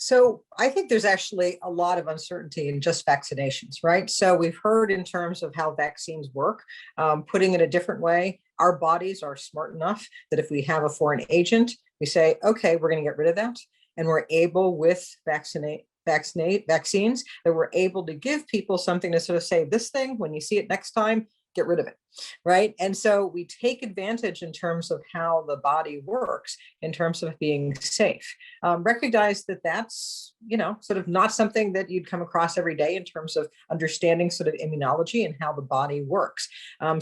So I think there's actually a lot of uncertainty in just vaccinations, right? So we've heard in terms of how vaccines work. Putting it a different way, our bodies are smart enough that if we have a foreign agent, we say, okay, we're going to get rid of that. And we're able with vaccines that we're able to give people something to sort of say, this thing, when you see it next time, get rid of it, right? And so we take advantage in terms of how the body works, in terms of being safe. Recognize that that's, sort of not something that you'd come across every day in terms of understanding sort of immunology and how the body works.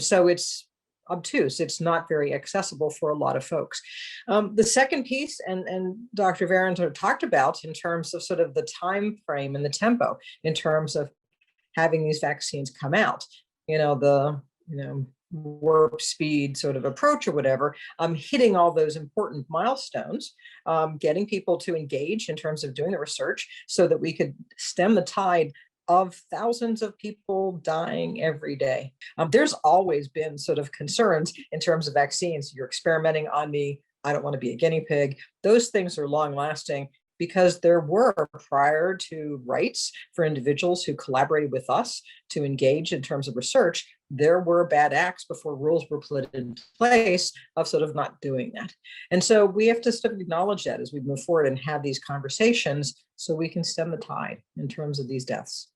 So it's obtuse. It's not very accessible for a lot of folks. The second piece, and Dr. Varon sort of talked about in terms of sort of the time frame and the tempo in terms of having these vaccines come out, the warp speed sort of approach or whatever, hitting all those important milestones, getting people to engage in terms of doing the research so that we could stem the tide of thousands of people dying every day. There's always been sort of concerns in terms of vaccines. You're experimenting on me. I don't want to be a guinea pig. Those things are long lasting because there were, prior to rights for individuals who collaborated with us to engage in terms of research, there were bad acts before rules were put in place of sort of not doing that. And so we have to sort of acknowledge that as we move forward and have these conversations so we can stem the tide in terms of these deaths.